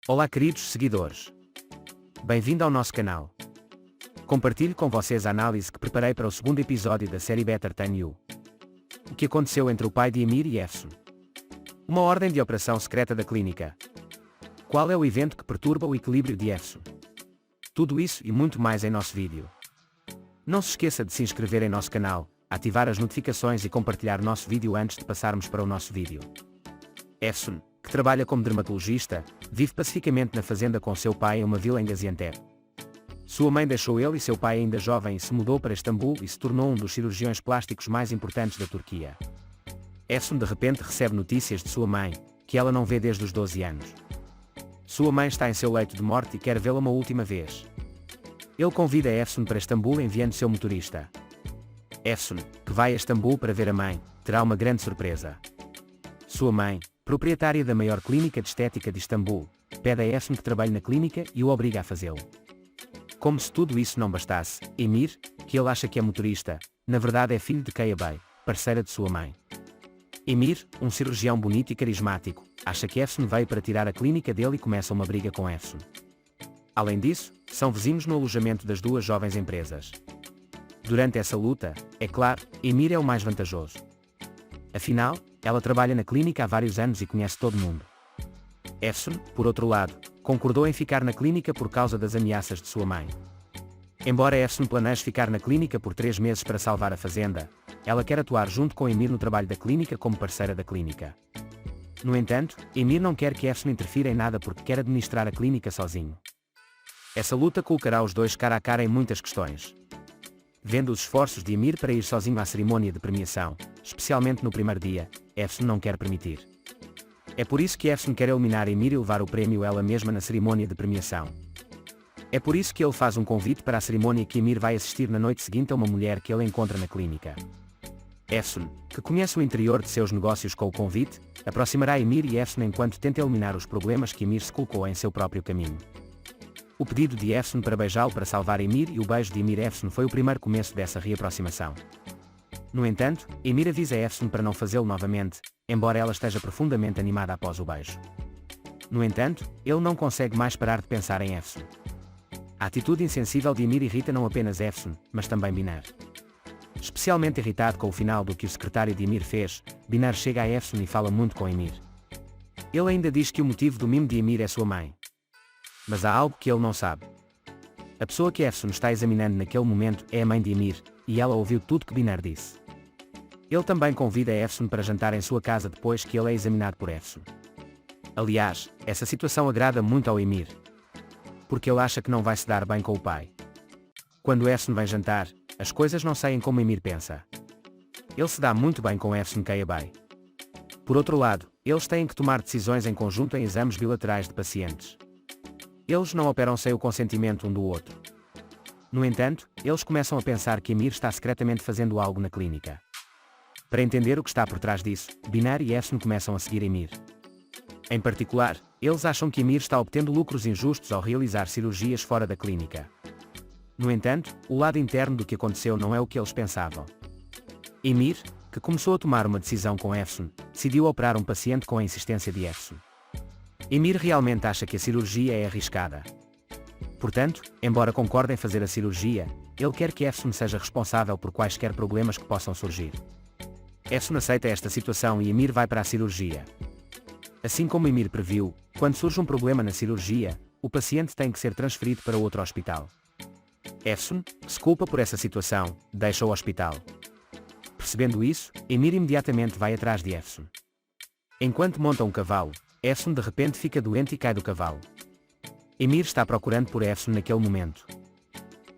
Olá queridos seguidores. Bem-vindo ao nosso canal. Compartilho com vocês a análise que preparei para o segundo episódio da série Better Than You. O que aconteceu entre o pai de Emir e Efsun? Uma ordem de operação secreta da clínica. Qual é o evento que perturba o equilíbrio de Efsun? Tudo isso e muito mais em nosso vídeo. Não se esqueça de se inscrever em nosso canal, ativar as notificações e compartilhar nosso vídeo antes de passarmos para o nosso vídeo. Efsun, que trabalha como dermatologista, vive pacificamente na fazenda com seu pai em uma vila em Gaziantep. Sua mãe deixou ele e seu pai ainda jovem e se mudou para Istambul e se tornou um dos cirurgiões plásticos mais importantes da Turquia. Efsun de repente recebe notícias de sua mãe, que ela não vê desde os 12 anos. Sua mãe está em seu leito de morte e quer vê-la uma última vez. Ele convida Efsun para Istambul enviando seu motorista. Efsun, que vai a Istambul para ver a mãe, terá uma grande surpresa. Sua mãe, proprietária da maior clínica de estética de Istambul, pede a Efsun que trabalhe na clínica e o obriga a fazê-lo. Como se tudo isso não bastasse, Emir, que ele acha que é motorista, na verdade é filho de Kaya Bey, parceira de sua mãe. Emir, um cirurgião bonito e carismático, acha que Efsun veio para tirar a clínica dele e começa uma briga com Efsun. Além disso, são vizinhos no alojamento das duas jovens empresas. Durante essa luta, é claro, Emir é o mais vantajoso. Afinal, ela trabalha na clínica há vários anos e conhece todo mundo. Efsun, por outro lado, concordou em ficar na clínica por causa das ameaças de sua mãe. Embora Efsun planeje ficar na clínica por 3 meses para salvar a fazenda, ela quer atuar junto com Emir no trabalho da clínica como parceira da clínica. No entanto, Emir não quer que Efsun interfira em nada porque quer administrar a clínica sozinho. Essa luta colocará os dois cara a cara em muitas questões. Vendo os esforços de Emir para ir sozinho à cerimônia de premiação, especialmente no primeiro dia, Efsun não quer permitir. É por isso que Efsun quer eliminar Emir e levar o prémio ela mesma na cerimônia de premiação. É por isso que ele faz um convite para a cerimônia que Emir vai assistir na noite seguinte a uma mulher que ele encontra na clínica. Efsun, que conhece o interior de seus negócios com o convite, aproximará Emir e Efsun enquanto tenta eliminar os problemas que Emir se colocou em seu próprio caminho. O pedido de Efsun para beijá-lo para salvar Emir e o beijo de Emir Efsun foi o primeiro começo dessa reaproximação. No entanto, Emir avisa Efsun para não fazê-lo novamente, embora ela esteja profundamente animada após o beijo. No entanto, ele não consegue mais parar de pensar em Efsun. A atitude insensível de Emir irrita não apenas Efsun, mas também Binar. Especialmente irritado com o final do que o secretário de Emir fez, Binar chega a Efsun e fala muito com Emir. Ele ainda diz que o motivo do mimo de Emir é sua mãe. Mas há algo que ele não sabe. A pessoa que Efsun está examinando naquele momento é a mãe de Emir, e ela ouviu tudo que Binar disse. Ele também convida Efsun para jantar em sua casa depois que ele é examinado por Efsun. Aliás, essa situação agrada muito ao Emir. Porque ele acha que não vai se dar bem com o pai. Quando Efsun vem jantar, as coisas não saem como Emir pensa. Ele se dá muito bem com Efsun Kaya Bey. Por outro lado, eles têm que tomar decisões em conjunto em exames bilaterais de pacientes. Eles não operam sem o consentimento um do outro. No entanto, eles começam a pensar que Emir está secretamente fazendo algo na clínica. Para entender o que está por trás disso, Binar e Efsun começam a seguir Emir. Em particular, eles acham que Emir está obtendo lucros injustos ao realizar cirurgias fora da clínica. No entanto, o lado interno do que aconteceu não é o que eles pensavam. Emir, que começou a tomar uma decisão com Efsun, decidiu operar um paciente com a insistência de Efsun. Emir realmente acha que a cirurgia é arriscada. Portanto, embora concorde em fazer a cirurgia, ele quer que Efsun seja responsável por quaisquer problemas que possam surgir. Efsun aceita esta situação e Emir vai para a cirurgia. Assim como Emir previu, quando surge um problema na cirurgia, o paciente tem que ser transferido para outro hospital. Efsun, que se culpa por essa situação, deixa o hospital. Percebendo isso, Emir imediatamente vai atrás de Efsun. Enquanto monta um cavalo, Efsun de repente fica doente e cai do cavalo. Emir está procurando por Efsun naquele momento.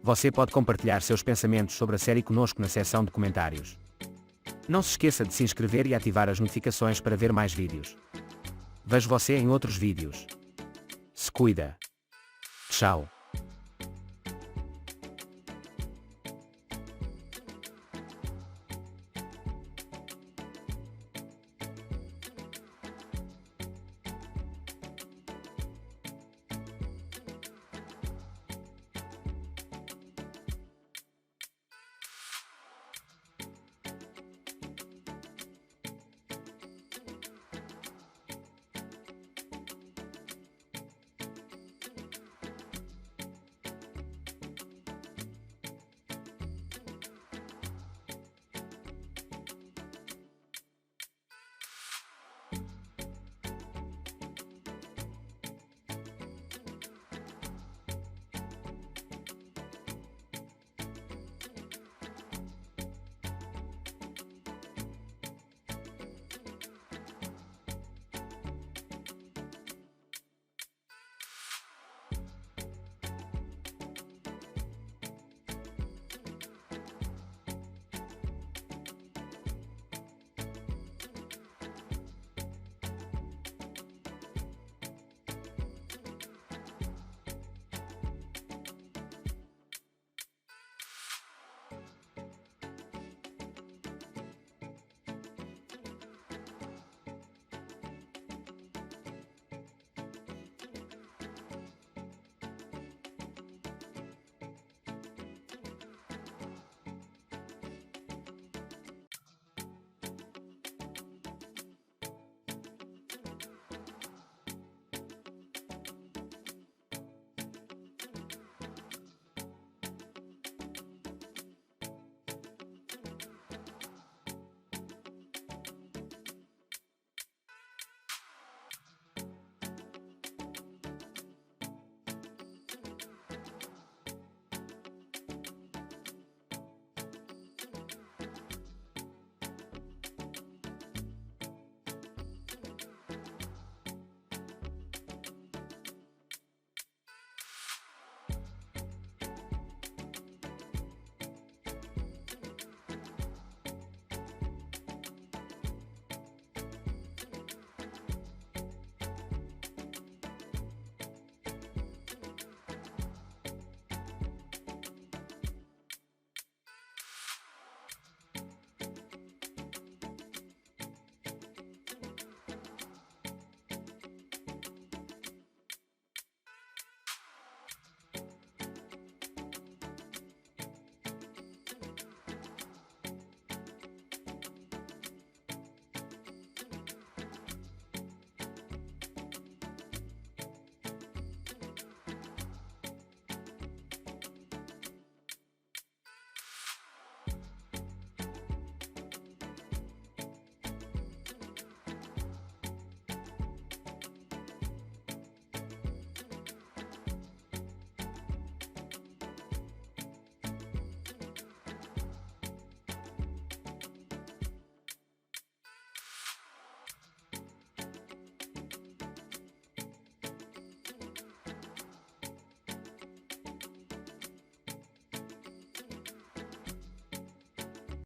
Você pode compartilhar seus pensamentos sobre a série conosco na seção de comentários. Não se esqueça de se inscrever e ativar as notificações para ver mais vídeos. Vejo você em outros vídeos. Se cuida. Tchau.